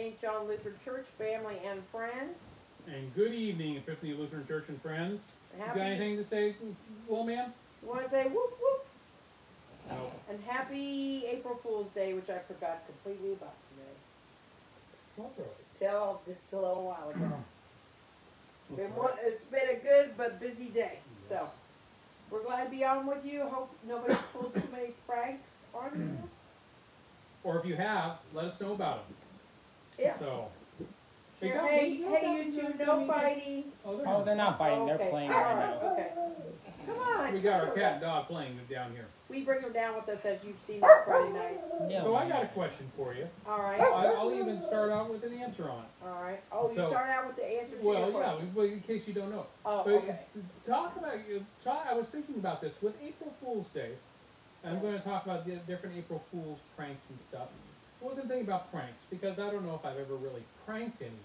St. John Lutheran Church family and friends. And good evening, Epiphany Lutheran Church and friends. You got Happy, anything to say, little man? you want to say whoop whoop? No. And happy April Fool's Day, which I forgot completely about today. That's all right. Till just a little while ago. That's all right. It's been a good but busy day. So we're glad to be on with you. Hope nobody pulled too many pranks on you. Or if you have, let us know about them. Yeah. So. Here, hey, you two, no fighting. Oh, they're not fighting. They're playing right now. Okay. Come on. We got our cat and dog playing down here. We bring them down with us, as you've seen on Friday nights. Yeah. So I got a question for you. All right. I'll even start out with an answer on it. All right. Oh, you So- start out with the answer to Well, your yeah, question. but in case you don't know. Oh, But okay. I was thinking about this with April Fool's Day. And I'm going to talk about the different April Fool's pranks and stuff. I wasn't thinking about pranks because I don't know if I've ever really pranked anyone.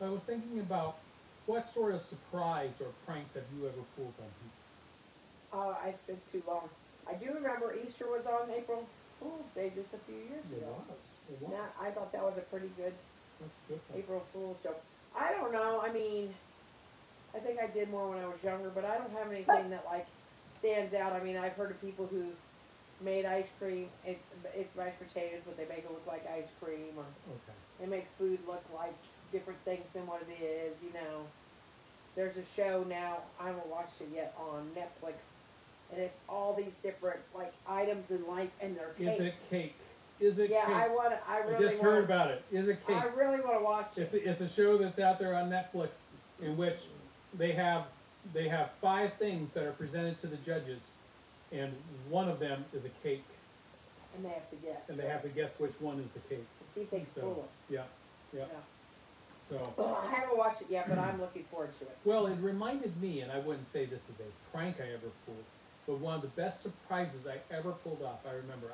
But I was thinking about what sort of surprise or pranks have you ever pulled on people? It's been too long. I do remember Easter was on April Fool's Day just a few years ago. It was. Now, I thought that was a pretty good That's a good one. April Fool's joke. I don't know. I mean, I think I did more when I was younger, but I don't have anything that like stands out. I mean, I've heard of people who made ice cream. It's mashed potatoes, but they make it look like ice cream, or Okay. they make food look like different things than what it is. You know, there's a show now. I haven't watched it yet on Netflix, and it's all these different like items in life, and they're cakes. Is it cake? Is it Yeah, cake? I I really just heard about it. Is it cake? I really want to watch it. It's a show that's out there on Netflix in which they have 5 things that are presented to the judges, and one of them is a cake, And they have to guess. and they have to guess which one is the cake. See if they can fool Yeah, yeah. Yeah. So, Well, I haven't watched it yet, but I'm looking forward to it. well, it reminded me, and I wouldn't say this is a prank I ever pulled, but one of the best surprises I ever pulled off. I remember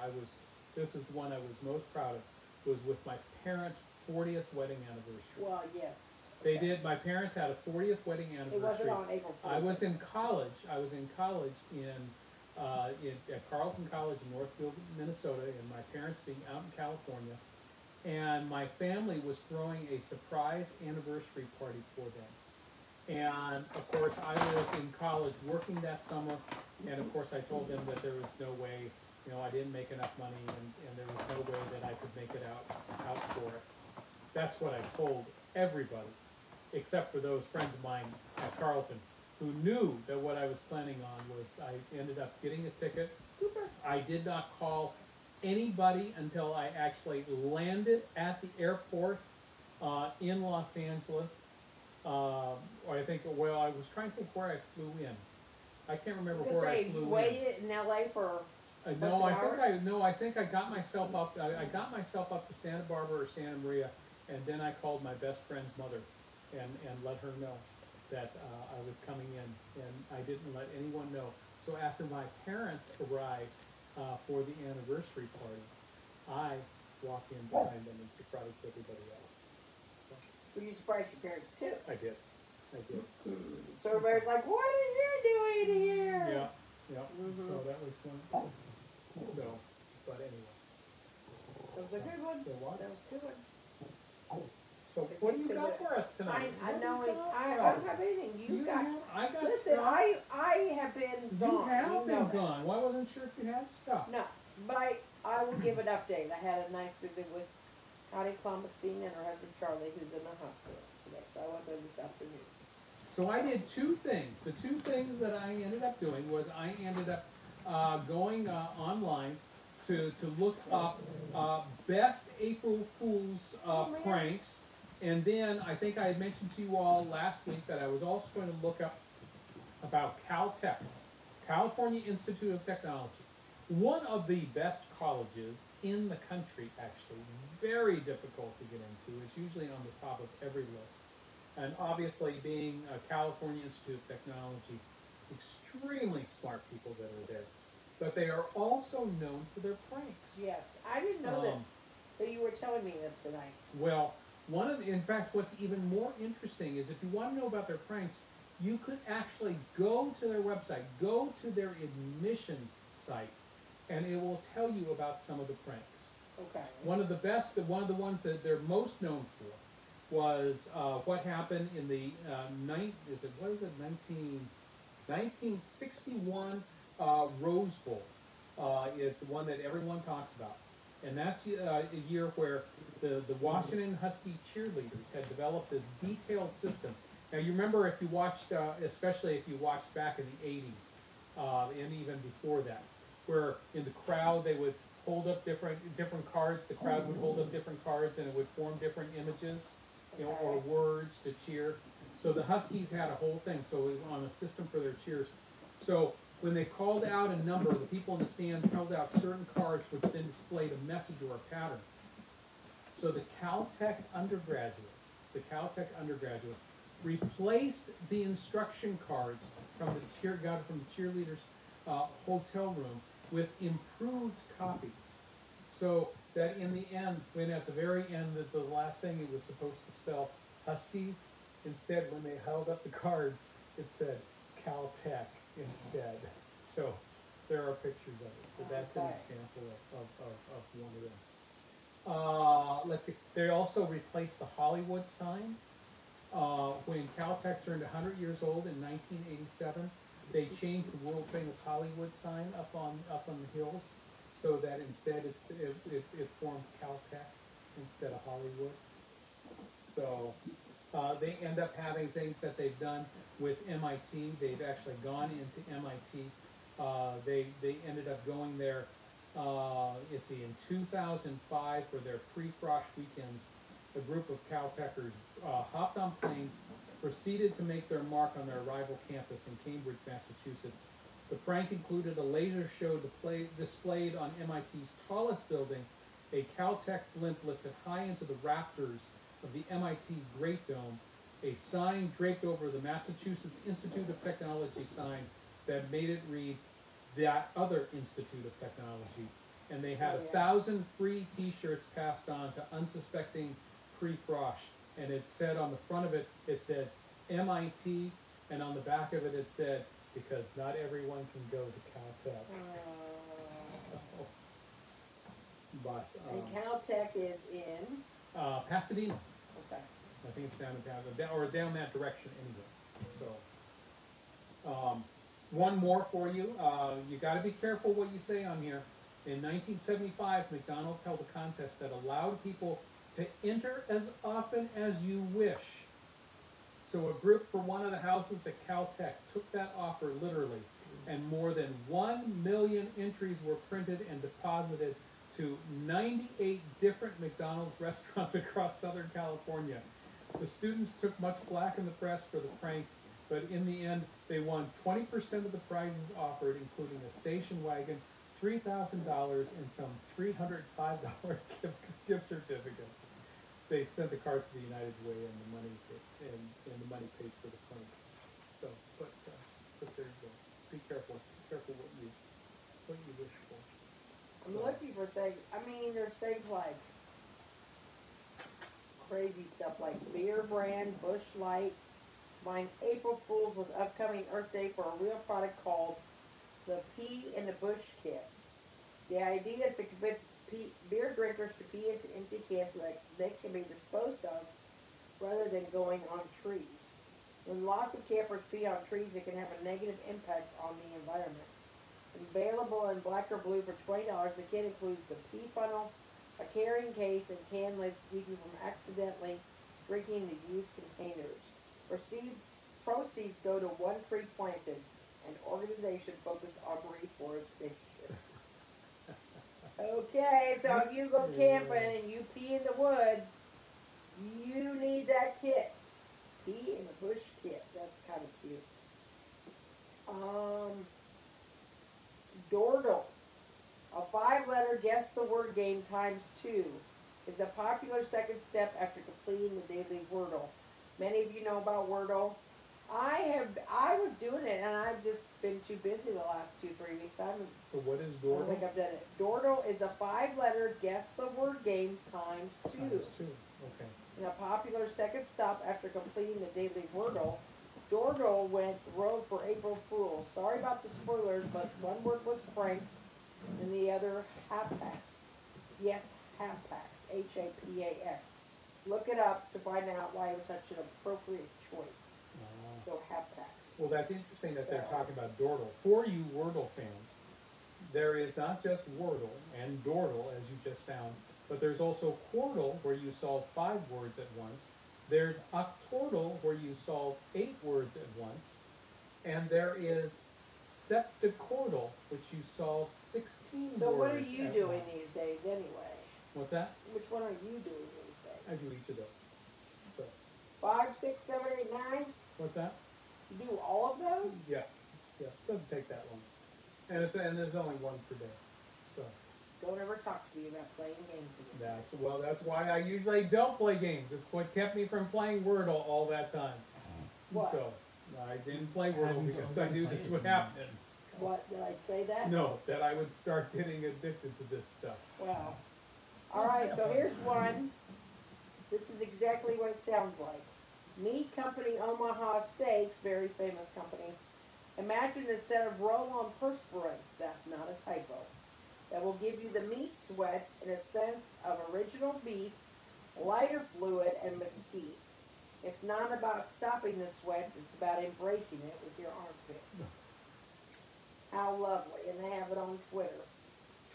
this is one I was most proud of, was with my parents' 40th wedding anniversary. Well, yes. They Okay. did. My parents had a 40th wedding It anniversary. wasn't on April Fool's. I was in college. I was in college at Carleton College in Northfield, Minnesota, and my parents being out in California, and my family was throwing a surprise anniversary party for them. And of course, I was in college working that summer, and of course, I told them that there was no way, I didn't make enough money, and there was no way that I could make it out for it. That's what I told everybody, except for those friends of mine at Carleton, who knew that what I was planning on was I ended up getting a ticket. I did not call anybody until I actually landed at the airport in Los Angeles. Or I was trying to think where I flew in. I can't remember where I flew You in. waited in LA for I think I got myself up. I got myself up to Santa Barbara or Santa Maria, and then I called my best friend's mother, and let her know that I was coming in, and I didn't let anyone know. So after my parents arrived for the anniversary party, I walked in behind them and surprised everybody else. So Were you surprised your parents too? I did. So everybody's like, what are you doing here? Yeah. Mhm. So that was fun. So, but anyway. That was a good one. There was. That was a good one. So what do you got for us tonight? I know it. I What don't do have anything. You got. I got Listen, stuff. I have been You gone. have know been that. gone. Well, I wasn't sure if you had stuff. No, but I will give an update. I had a nice visit with Connie Columbusine and her husband Charlie, who's in the hospital today. So I went there this afternoon. So I did 2 things. The 2 things that I ended up doing was I ended up going online to look up best April Fool's pranks. And then I think I had mentioned to you all last week that I was also going to look up about Caltech, California Institute of Technology. One of the best colleges in the country, actually. Very difficult to get into. It's usually on the top of every list. And obviously, being a California Institute of Technology, extremely smart people that are there. But they are also known for their pranks. Yes, I didn't know this, but you were telling me this tonight. Well, in fact, what's even more interesting is if you want to know about their pranks, you could actually go to their website, go to their admissions site, and it will tell you about some of the pranks. Okay. one of the best, one of the ones that they're most known for was what happened in the 1961 Rose Bowl is the one that everyone talks about. And that's a year where the Washington Husky cheerleaders had developed this detailed system. Now you remember if you watched, especially if you watched back in the 80s, and even before that, where in the crowd they would hold up different cards, the crowd would hold up different cards and it would form different images, you know, or words to cheer. So the Huskies had a whole thing, so it was on a system for their cheers. So when they called out a number, the people in the stands held out certain cards which then displayed a message or a pattern. So the Caltech undergraduates replaced the instruction cards from the cheerleaders' hotel room with improved copies. So that in the end, when at the very end, the last thing it was supposed to spell Huskies, instead when they held up the cards, it said Caltech instead. So there are pictures of it. So that's an example of one of them. Let's see. They also replaced the Hollywood sign. When Caltech turned 100 years old in 1987, they changed the world famous Hollywood sign up on the hills, so that instead it formed Caltech instead of Hollywood. So they end up having things that they've done with MIT. They've actually gone into MIT. They ended up going there. Let's see, in 2005 for their pre-frosh weekends, a group of Caltechers hopped on planes, proceeded to make their mark on their rival campus in Cambridge, Massachusetts. The prank included a laser show displayed on MIT's tallest building, a Caltech blimp lifted high into the rafters of the MIT Great Dome, a sign draped over the Massachusetts Institute of Technology sign that made it read, "That Other Institute of Technology," and they had 1,000 free T-shirts passed on to unsuspecting pre-frosh, and it said on the front of it, it said MIT, and on the back of it, it said, "Because not everyone can go to Caltech." So, but and Caltech is in Pasadena. Okay. I think it's down in Pasadena, or down that direction anyway. So, one more for you. You got to be careful what you say on here. In 1975, McDonald's held a contest that allowed people to enter as often as you wish. So a group for one of the houses at Caltech took that offer literally, and more than 1 million entries were printed and deposited to 98 different McDonald's restaurants across Southern California. The students took much flack in the press for the prank, but in the end, they won 20% of the prizes offered, including a station wagon, $3,000, and some $305 gift certificates. They sent the cards to the United Way, and the money paid for the prank. So, but there you go. Be careful. Be careful what you wish for. I'm looking for things. I mean, there's things like crazy stuff like beer brand, Busch Light, buying April Fools with upcoming Earth Day for a real product called the Pee in the Bush Kit. The idea is to convince beer drinkers to pee into empty cans so that they can be disposed of rather than going on trees. When lots of campers pee on trees, it can have a negative impact on the environment. Available in black or blue for $20, the kit includes the pee funnel, a carrying case, and can lids to keep you from accidentally drinking the used containers. Proceeds go to One Tree Planted, an organization focused on reforestation. Okay, so if you go camping and you pee in the woods, you need that kit. Pee in the Bush Kit. That's kind of cute. Dordle. A 5-letter guess the word game times 2 is a popular second step after completing the daily Wordle. Many of you know about Wordle. I was doing it, and I've just been too busy the last 2-3 weeks. So what is I don't think Dordle? I've done it. Dordle is a 5-letter guess the word game times 2. Times 2. Okay. And a popular second stop after completing the daily Wordle. Dordle went rogue for April Fools. Sorry about the spoilers, but one word was Frank, and the other half-hats. Yes, Hapax, Hapax. Look it up to find out why it was such an appropriate choice. So Hapax. Well, that's interesting that they're talking about Dordle. For you Wordle fans, there is not just Wordle and Dordle, as you just found, but there's also Quordle, where you solve 5 words at once. There's Octordle, where you solve 8 words at once. And there is Septiquordle, which you solve 16 So words what are you at doing once. these days anyway? What's that? Which one are you doing these days? I do each of those. So, 5, 6, 7, 8, 9? what's that? You do all of those? Yes. Yeah, doesn't take that long. And there's only one per day. So Don't ever talk to me about playing games again. that's why I usually don't play games. It's what kept me from playing Wordle all that time. What? So I didn't play Wordle Haven't because I been knew playing this would it. happen. What, did I say that? No, that I would start getting addicted to this stuff. Wow. Alright, so here's one. This is exactly what it sounds like. Meat Company Omaha Steaks, very famous company. Imagine a set of roll-on perspirants, that's not a typo, that will give you the meat sweats and a sense of original beef, lighter fluid, and mesquite. It's not about stopping the sweat, it's about embracing it with your armpits. How lovely, and they have it on Twitter.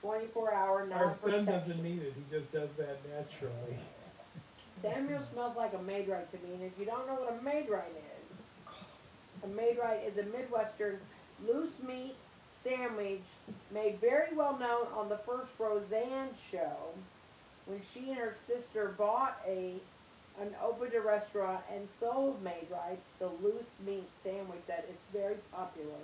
24-hour Our son non-protection. doesn't need it. He just does that naturally. Samuel smells like a Maid-Rite to me, and if you don't know what a Maid-Rite is, a Maid-Rite is a Midwestern loose meat sandwich made very well known on the first Roseanne show when she and her sister bought opened a restaurant and sold Maid-Rites, the loose meat sandwich that is very popular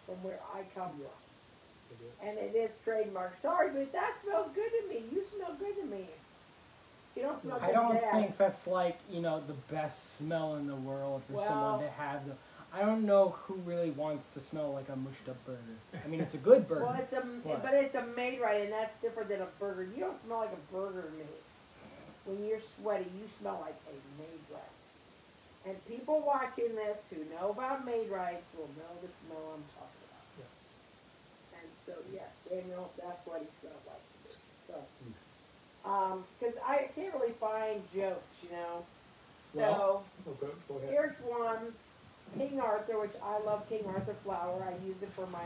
from where I come from. And it is trademarked. Sorry, but that smells good to me. You smell good to me. You don't smell good I don't Dad. think that's like, the best smell in the world for Well- someone to have. I don't know who really wants to smell like a mushed up burger. I mean, it's a good burger. Well, but it's a Maid-Rite, and that's different than a burger. You don't smell like a burger to me. When you're sweaty, you smell like a Maid-Rite. And people watching this who know about Maid-Rites will know the smell I'm talking about. Yes. And so, yes, Daniel, that's what he smelled like to me. So, because I can't really find jokes, So, Well, go ahead. here's one. King Arthur, which I love King Arthur flour. I use it for my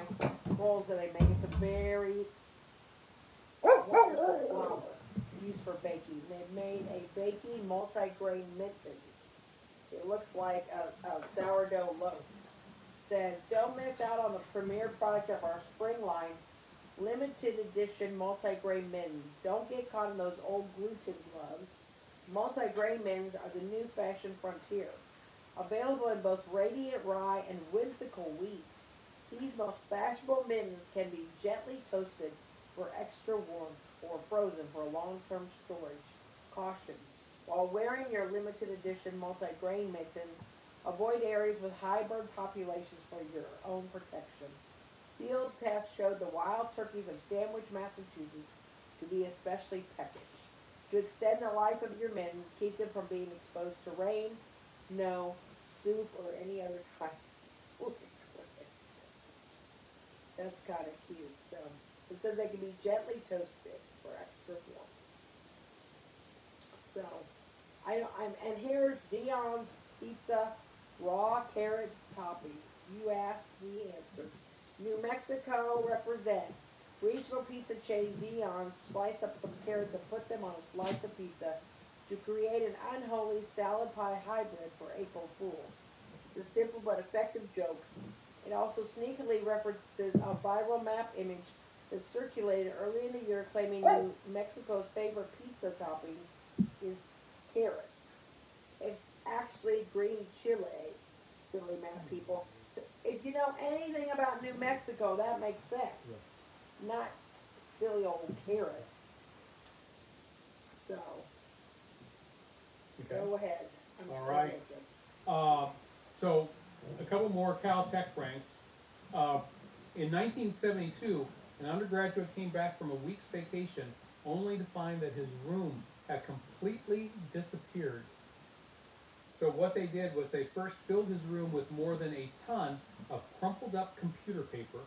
rolls that I make. It's a very wonderful flour used for baking. They've made a baking multi-grain mittens. It looks like a sourdough loaf. It says, don't miss out on the premier product of our spring line, limited edition multi-grain mittens. Don't get caught in those old gluten gloves. Multi-grain mittens are the new fashion frontier. Available in both radiant rye and whimsical wheat, these most fashionable mittens can be gently toasted for extra warmth or frozen for long-term storage. Caution: while wearing your limited edition multi-grain mittens, avoid areas with high bird populations for your own protection. Field tests showed the wild turkeys of Sandwich, Massachusetts to be especially peckish. To extend the life of your mittens, keep them from being exposed to rain, snow, soup, or any other kind. That's kind of cute. So it says they can be gently toasted for extra warmth. So and here's Dion's Pizza raw carrot topping. You asked, we answered. New Mexico represent. Regional pizza chain Dion's sliced up some carrots and put them on a slice of pizza to create an unholy salad pie hybrid for April Fools. It's a simple but effective joke. It also sneakily references a viral map image that circulated early in the year claiming New Mexico's favorite pizza topping is carrots. It's actually green chile, silly map people. If you know anything about New Mexico, that makes sense. Yeah. Not silly old carrots. So, Okay. go ahead. All right. So, a couple more Caltech pranks. In 1972, an undergraduate came back from a week's vacation only to find that his room had completely disappeared. So what they did was they first filled his room with more than a ton of crumpled up computer paper.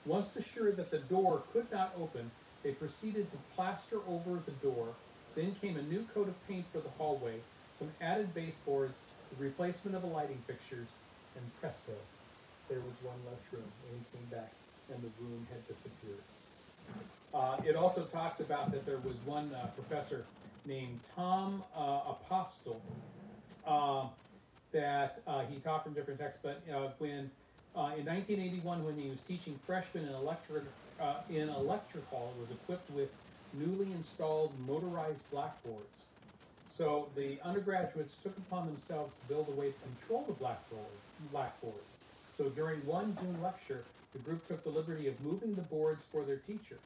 Once assured that the door could not open, They proceeded to plaster over the door. Then came a new coat of paint for the hallway, some added baseboards, the replacement of the lighting fixtures, and presto, there was one less room. And he came back, and the room had disappeared. It also talks about that there was one professor named Tom Apostle that he taught from different texts, but when in 1981, when he was teaching freshmen in a lecture hall, it was equipped with newly installed motorized blackboards. So the undergraduates took upon themselves to build a way to control the blackboards. So during one June lecture, the group took the liberty of moving the boards for their teacher.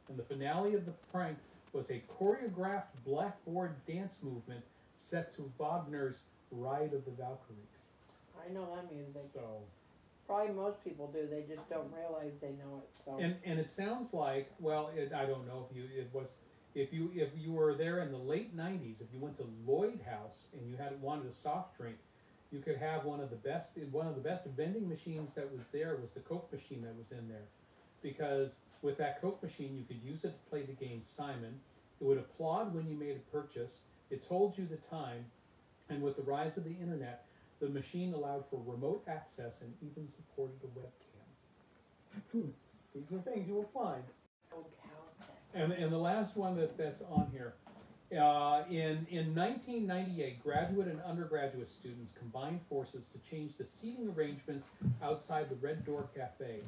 And the finale of the prank was a choreographed blackboard dance movement set to Wagner's Ride of the Valkyries. I know that music. So, Probably most people do. They just don't realize they know it. So. and it sounds like, well, I don't know if you were there in the late 90s, if you went to Lloyd House and you wanted a soft drink, you could have one of the best vending machines that was there was the Coke machine that was in there. Because with that Coke machine, you could use it to play the game Simon. It would applaud when you made a purchase. It told you the time. And with the rise of the internet, the machine allowed for remote access and even supported a webcam. These are things you will find. And the last one that's on here. In 1998, graduate and undergraduate students combined forces to change the seating arrangements outside the Red Door Cafe,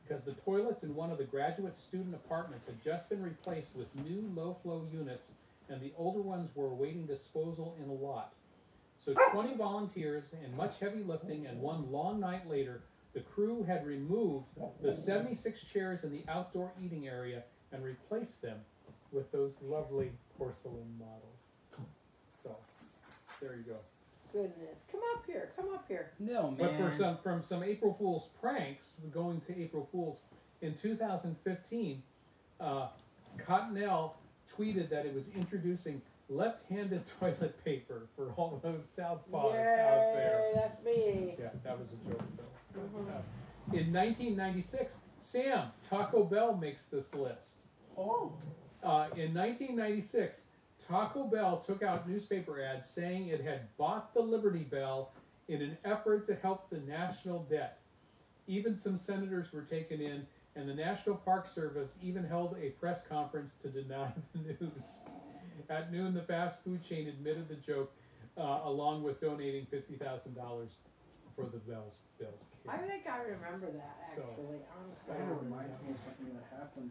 because the toilets in one of the graduate student apartments had just been replaced with new low-flow units, and the older ones were awaiting disposal in a lot. So 20 volunteers and much heavy lifting, and one long night later, the crew had removed the 76 chairs in the outdoor eating area and replaced them with those lovely porcelain models. So, there you go. Goodness, come up here. No, man. But from some April Fool's pranks, going to April Fool's, in 2015, Cottonelle tweeted that it was introducing left-handed toilet paper for all those southpaws out there. That's me. Yeah, that was a joke, though. In 1996, Sam, Taco Bell makes this list. Oh. In 1996, Taco Bell took out newspaper ads saying it had bought the Liberty Bell in an effort to help the national debt. Even some senators were taken in, and the National Park Service even held a press conference to deny the news. At noon, the fast food chain admitted the joke, along with donating $50,000 for the Bell's kit. I think I remember that, actually, That honestly. reminds me of something that happened.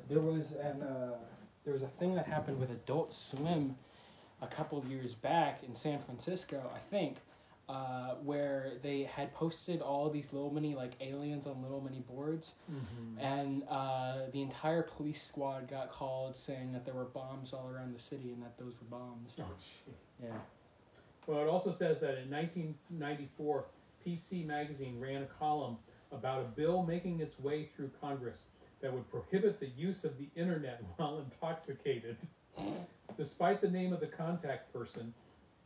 There was a thing that happened with Adult Swim a couple of years back in San Francisco, I think, where they had posted all these little mini aliens on little mini boards, and the entire police squad got called saying that there were bombs all around the city and that those were bombs. Oh, gee. Yeah. Well, it also says that in 1994, PC Magazine ran a column about a bill making its way through Congress that would prohibit the use of the internet while intoxicated. Despite the name of the contact person,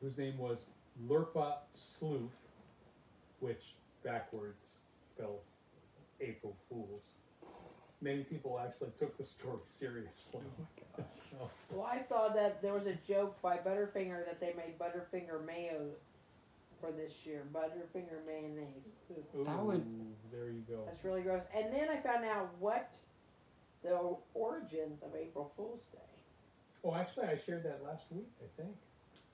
whose name was Lurpa Sloof, which backwards spells April Fools, many people actually took the story seriously. Oh my God. So, Well, I saw that there was a joke by Butterfinger that they made Butterfinger mayo for this year. Butterfinger mayonnaise. Ooh. That would- there you go. That's really gross. And then I found out what the origins of April Fool's Day. Oh, actually, I shared that last week, I think.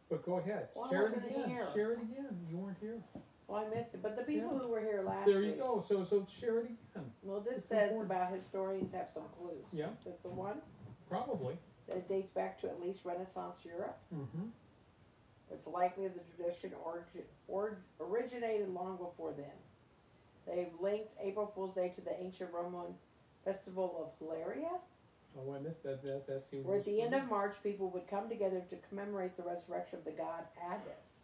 But go ahead, Well, I share it wasn't again. here. Share it again. You weren't here. Well, I missed it, but the people Yeah. who were here last There you week. go. So share it again. Well, this It's says important. about historians have some clues. Yeah. Is this the one? Probably. That it dates back to at least Renaissance Europe. Mm-hmm. It's likely the tradition originated long before then. They've linked April Fool's Day to the ancient Roman festival of Hilaria, Oh, I missed that. That seems. where at the end of March people would come together to commemorate the resurrection of the god Addis.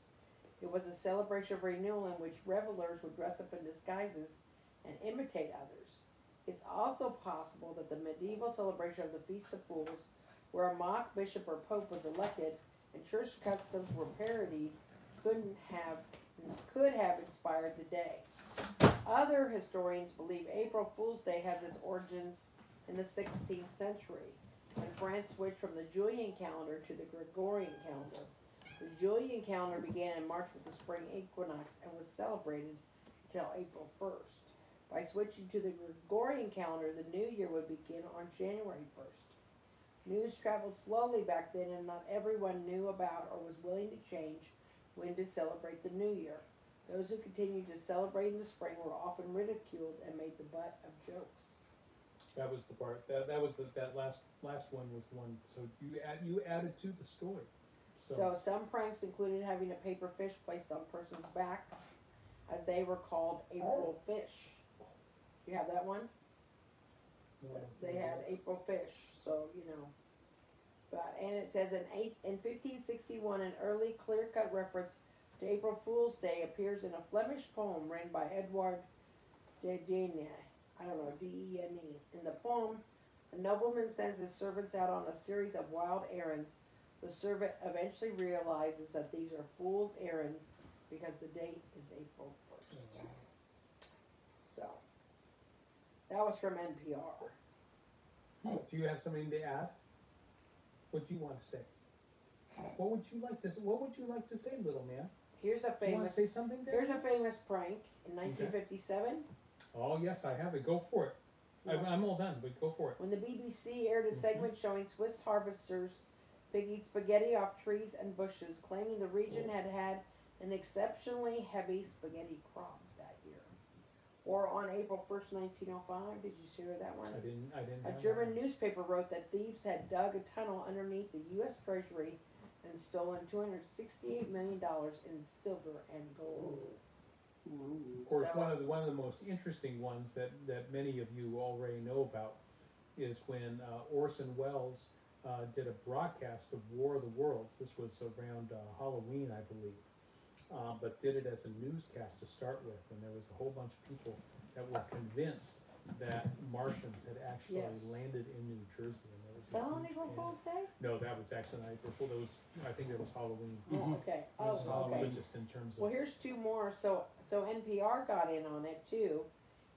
It was a celebration of renewal in which revelers would dress up in disguises and imitate others. It's also possible that the medieval celebration of the Feast of Fools, where a mock bishop or pope was elected and church customs were parodied, could have inspired the day. Other historians believe April Fool's Day has its origins in the 16th century, when France switched from the Julian calendar to the Gregorian calendar. The Julian calendar began in March with the spring equinox and was celebrated until April 1st. By switching to the Gregorian calendar, the new year would begin on January 1st. News traveled slowly back then, and not everyone knew about or was willing to change when to celebrate the new year. Those who continued to celebrate in the spring were often ridiculed and made the butt of jokes. That was the part. That was that last one was one. So you added to the story. So some pranks included having a paper fish placed on persons' backs, as they were called April fish. You have that one? They had April fish, so you know. But and it says in 1561, an early clear-cut reference to April Fool's Day appears in a Flemish poem written by Edward de Dene. I don't know, D-E-N-E. In the poem, a nobleman sends his servants out on a series of wild errands. The servant eventually realizes that these are fool's errands because the date is April 1st. So, that was from NPR. Do you have something to add? What do you want to say? What would you like to say, little man? Here's a Do you want famous. to say something there? Here's a famous prank in 1957. Oh yes, I have it. Go for it. I'm all done, but go for it. When the BBC aired a segment showing Swiss harvesters picking spaghetti off trees and bushes, claiming the region had had an exceptionally heavy spaghetti crop that year. Or on April 1st, 1905, did you hear that one? I didn't. A German newspaper wrote that thieves had dug a tunnel underneath the U.S. Treasury and stolen $268 million in silver and gold. Of course, one of the most interesting ones that many of you already know about is when Orson Welles did a broadcast of War of the Worlds. This was around Halloween, I believe, but did it as a newscast to start with, and there was a whole bunch of people that were convinced that Martians had actually landed in New Jersey. And there was Fell on April Fool's Day? No, that was actually not April Fool. I think it was Halloween. Oh, okay. Oh, okay. But just in terms of. Well, here's two more. So NPR got in on it too.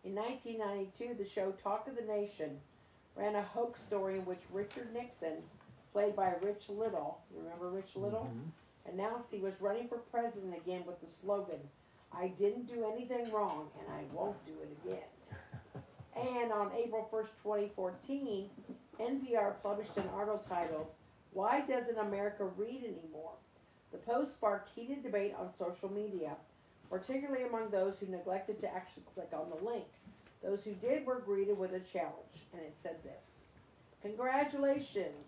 In 1992, the show Talk of the Nation ran a hoax story in which Richard Nixon, played by Rich Little, remember Rich Little? Mm-hmm. Announced he was running for president again with the slogan, "I didn't do anything wrong and I won't do it again." And on April 1st, 2014, NPR published an article titled, "Why Doesn't America Read Anymore?" The post sparked heated debate on social media, particularly among those who neglected to actually click on the link. Those who did were greeted with a challenge, and it said this: "Congratulations,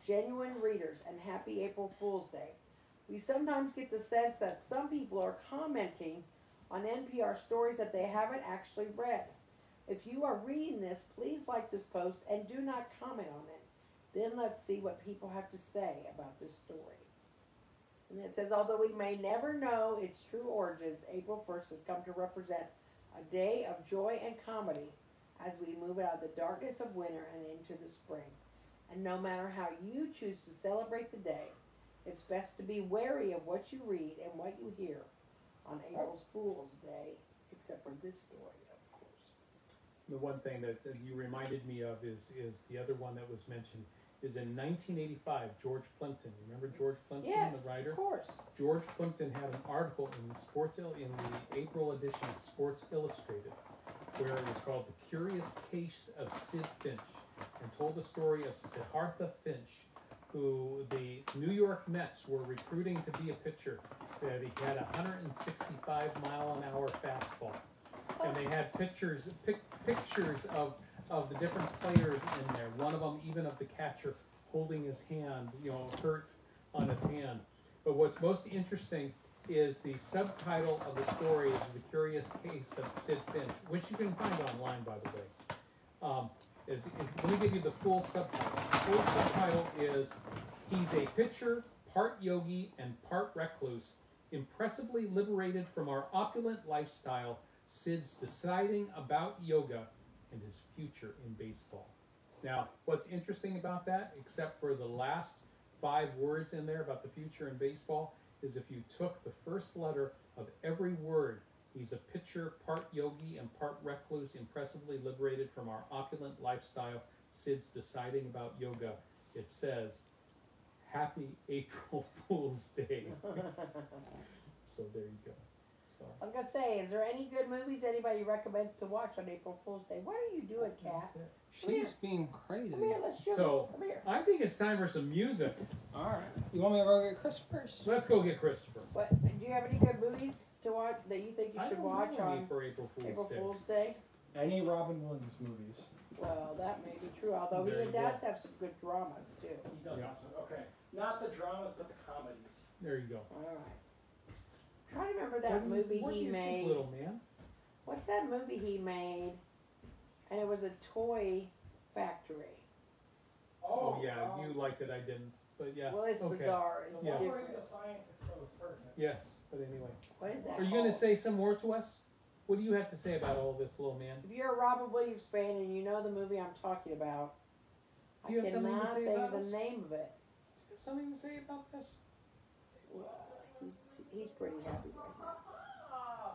genuine readers, and happy April Fool's Day. We sometimes get the sense that some people are commenting on NPR stories that they haven't actually read. If you are reading this, please like this post and do not comment on it. Then let's see what people have to say about this story." And it says, although we may never know its true origins, April 1st has come to represent a day of joy and comedy as we move out of the darkness of winter and into the spring. And no matter how you choose to celebrate the day, it's best to be wary of what you read and what you hear on April Fool's Day, except for this story, of course. The one thing that you reminded me of is the other one that was mentioned is in 1985, George Plimpton. Remember George Plimpton, Yes, the writer? of course. George Plimpton had an article in the April edition of Sports Illustrated, where it was called "The Curious Case of Sid Finch," and told the story of Siddhartha Finch, who the New York Mets were recruiting to be a pitcher. That he had a 165-mile-an-hour fastball, and they had pictures of the different players in there. One of them even of the catcher holding his hand, hurt on his hand. But what's most interesting is the subtitle of the story is "The Curious Case of Sid Finch," which you can find online, by the way. Let me give you the full subtitle. The full subtitle is, "He's a pitcher, part yogi and part recluse, impressively liberated from our opulent lifestyle. Sid's deciding about yoga and his future in baseball." Now, what's interesting about that, except for the last 5 words in there about the future in baseball, is if you took the first letter of every word He's a pitcher, part yogi and part recluse, impressively liberated from our opulent lifestyle. Sid's deciding about yoga. It says, Happy April Fool's Day. So there you go. So. I was gonna say, is there any good movies anybody recommends to watch on April Fool's Day? What are you doing, Kat? She's being crazy. Come here, let's shoot. So, Come here. I think it's time for some music. Alright. You want me to go get Chris first? Let's go get Christopher. What? Do you have any good movies to watch that you think you should watch on for April Fool's April Day. Fool's Day? Any Robin Williams movies. Well, that may be true. Although There he you does go. have some good dramas too. He does Yeah. have some. Okay. Not the dramas, but the comedies. There you go. All right. Try to remember that movie what do he you made. think, little man? What's that movie he made? And it was a toy factory. Oh, yeah, you liked it, I didn't. But yeah. Well, it's okay. bizarre. It's Yes. different. The scientist that was perfect. Yes, but anyway. What is that Are you called? going to say some more to us? What do you have to say about all this, little man? If you're a Robin Williams fan and you know the movie I'm talking about, Do you I have something to cannot say think about of us? the name of it. Do you have something to say about this? Well, he's pretty happy right now.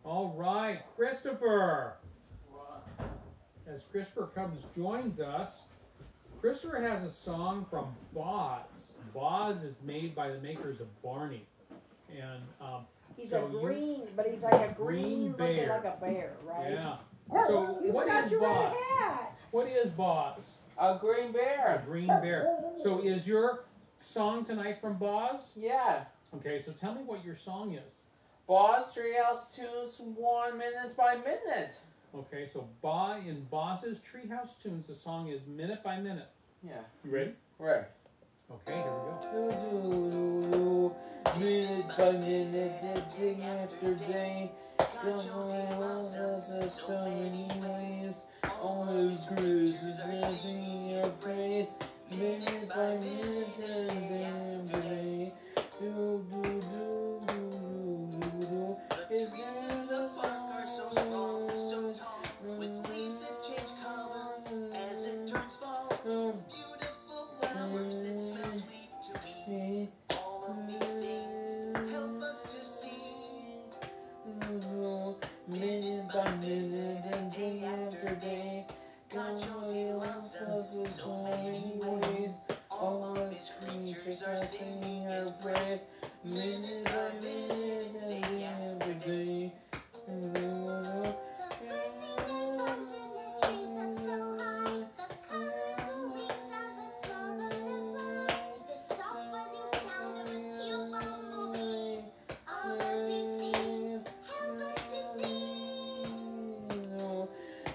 All right, Christopher. As Christopher joins us, Christopher has a song from Boz. Boz is made by the makers of Barney, and He's so a green, but he's like a green, looking bear. like a bear, right? yeah. So You what forgot is your red Boz? hat. What is Boz? A green A bear. green bear. So is your song tonight from Boz? Yeah. Okay, so tell me what your song is. Boss Treehouse Tunes 1 minute by minute. Okay, so in Boz's Treehouse Tunes, the song is Minute by Minute. Yeah. You ready? Right. Okay, here we go. Minute by minute, day after day. There's so many waves. All those cruises singing your praise. Minute by minute, day after day. Do, do, do, do, do, do. Is there a song? With leaves that change color as it turns fall. Beautiful flowers that smell sweet to me. All of these things help us to see. Minute by minute and day after day. God shows He loves us in so many ways. All of His creatures are singing His praise. Minute by minute and day after day.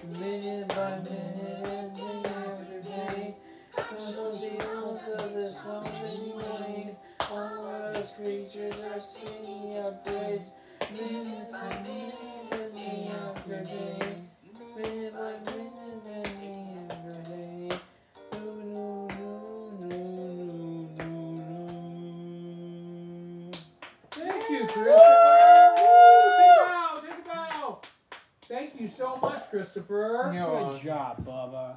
Minute by minute and day after day. Cause He loves us in so many ways. All of His creatures are singing your praise. Minute by minute and day after day. Minute by minute and day after day. Do, do, do, do, do, do. Thank you, Christopher. Woo, take a bow, take a bow. Thank you so much, Christopher. Good job, Bubba.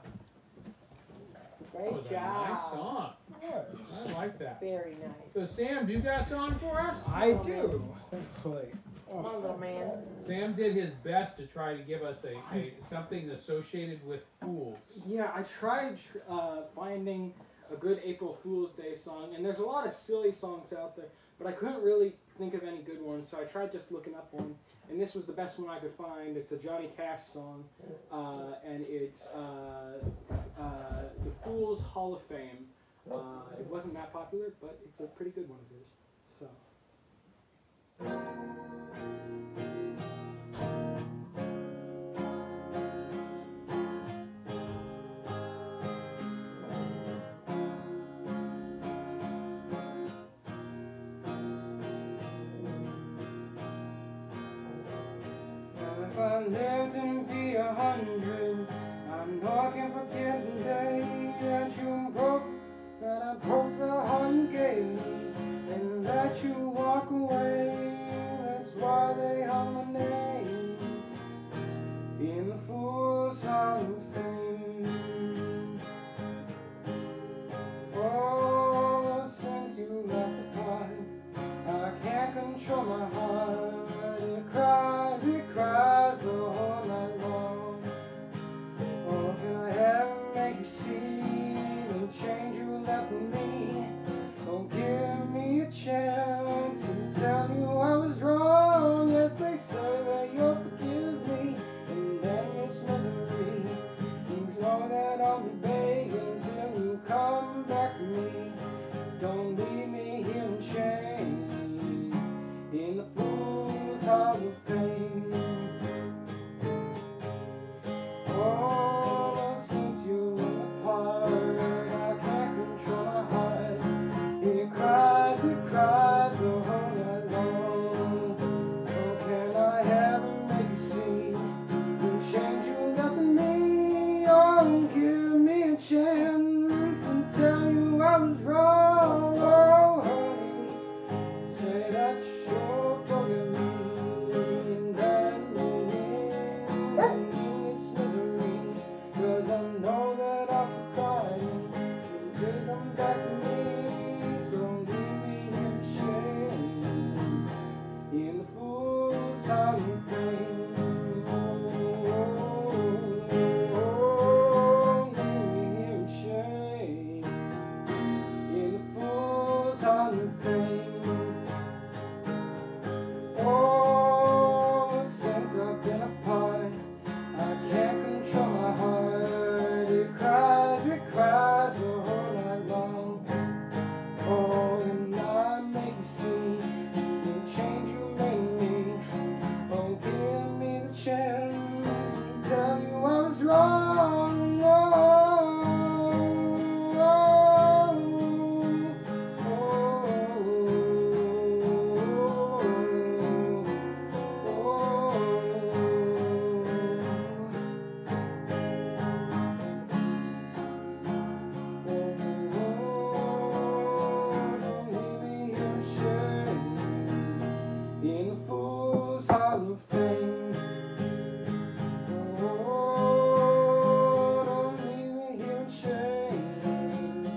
That Great was a job. nice song. Yes. I like that. Very So nice. Sam, do you got a song for us? I do, thankfully. Come on, little man. Sam did his best to try to give us something associated with fools. Yeah, I tried finding a good April Fool's Day song, and there's a lot of silly songs out there, but I couldn't really think of any good ones, so I tried just looking up one, and this was the best one I could find. It's a Johnny Cash song, and it's the Fools Hall of Fame. It wasn't that popular, but it's a pretty good one of his. So. If I lived and be 100, I'm not gonna forget the day that you broke, that I broke the heart you gave me, and let you walk away. That's why they hung my name in the Fool's Hall of Fame. Oh, since you left the party, I can't control my heart. It Hall of Fame. Oh, don't leave me here in shame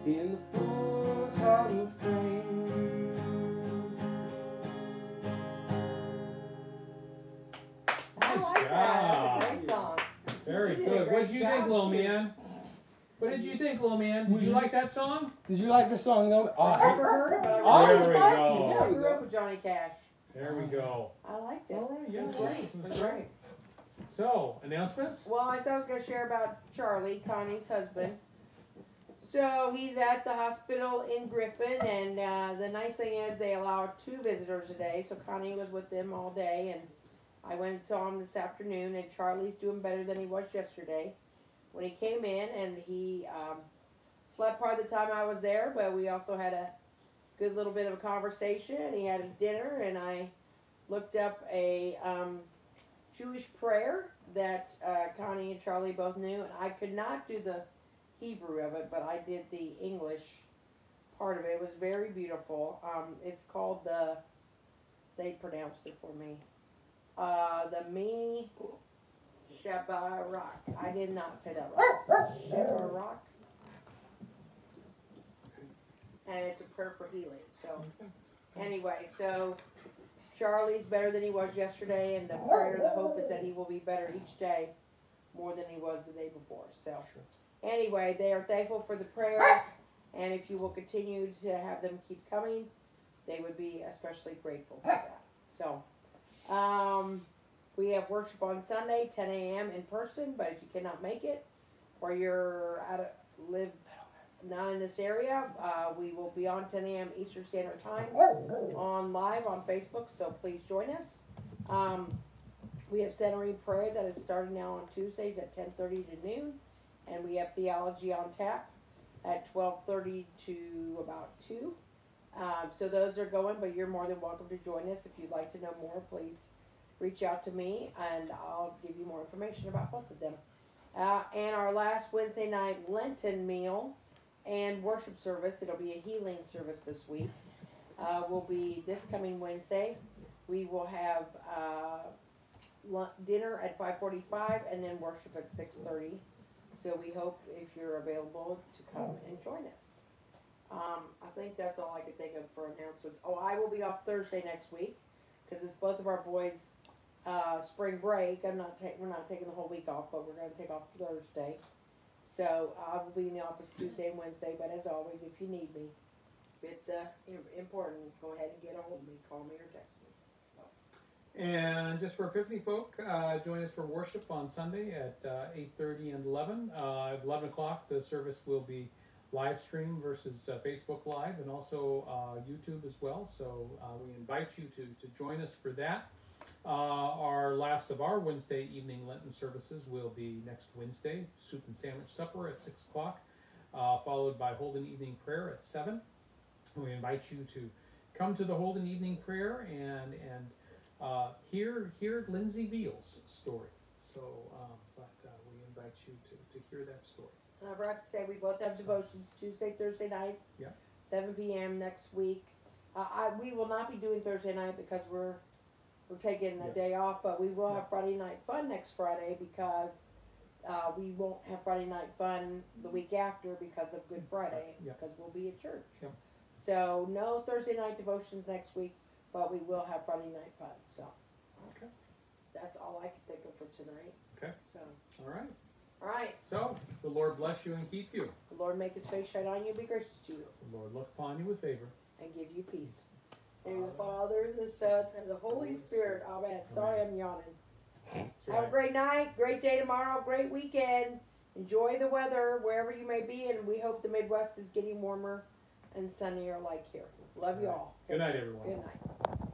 in the Fools Hall of Fame. I Nice like that. That's a job. great song. Very You did a good. great What did you think, job, little too. man? What did you think, little man? Did you like that song? Did you like the song though? Oh, I've never heard of it. Oh, There we I go. grew up with Johnny Cash. There we go. I liked it. All right, yeah, It was great. It was great. So, announcements? Well, I said I was going to share about Charlie, Connie's husband. So he's at the hospital in Griffin, and the nice thing is they allow 2 visitors a day. So Connie was with them all day, and I went and saw him this afternoon. And Charlie's doing better than he was yesterday when he came in, and he slept part of the time I was there. But we also had a good little bit of a conversation. He had his dinner, and I looked up a Jewish prayer that Connie and Charlie both knew, and I could not do the Hebrew of it, but I did the English part of it. It was very beautiful. It's called they pronounced it for me, the Mi Shebarak. I did not say that right. Shebarak. And it's a prayer for healing. So, anyway, so Charlie's better than he was yesterday, and the prayer, the hope is that he will be better each day more than he was the day before. So, anyway, they are thankful for the prayers, and if you will continue to have them keep coming, they would be especially grateful for that. So, we have worship on Sunday, 10 a.m. in person, but if you cannot make it, or you're not in this area, we will be on 10 a.m. Eastern Standard Time on live on Facebook, so please join us. We have centering prayer that is starting now on Tuesdays at 10:30 to noon, and we have theology on tap at 12:30 to about 2. So those are going, but you're more than welcome to join us. If you'd like to know more, please reach out to me, and I'll give you more information about both of them. And our last Wednesday night Lenten meal and worship service, it'll be a healing service this week, will be this coming Wednesday. We will have dinner at 5:45 and then worship at 6:30. So we hope if you're available to come and join us. I think that's all I could think of for announcements. Oh, I will be off Thursday next week because it's both of our boys' spring break. We're not taking the whole week off, but we're going to take off Thursday. So I will be in the office Tuesday and Wednesday. But as always, if you need me, if it's important, go ahead and get a hold of me. Call me or text me. So. And just for Epiphany folk, join us for worship on Sunday at 8:30 and 11. At 11 o'clock, the service will be live stream versus Facebook Live, and also YouTube as well. So we invite you to join us for that. Our last of our Wednesday evening Lenten services will be next Wednesday, soup and sandwich supper at 6 o'clock, followed by Holden evening prayer at 7. We invite you to come to the Holden evening prayer and hear Lindsay Veal's story. So, but we invite you to hear that story. I forgot to say we both have devotions Tuesday, Thursday nights. Yeah. 7 p.m. next week. We will not be doing Thursday night because we're taking a day off, but we will have Friday night fun next Friday because we won't have Friday night fun the week after because of Good Friday because we'll be at church. Yeah. So no Thursday night devotions next week, but we will have Friday night fun. So Okay. that's all I can think of for tonight. Okay. So All right. all right. So the Lord bless you and keep you. The Lord make His face shine on you, be gracious to you, The Lord look upon you with favor. and give you peace. In the Father, the Son, and the Holy Spirit. Amen. Sorry, I'm yawning. That's Have a right. great night, great day tomorrow, great weekend. Enjoy the weather wherever you may be, and we hope the Midwest is getting warmer and sunnier like here. Love you all. Good night, everyone. Good night.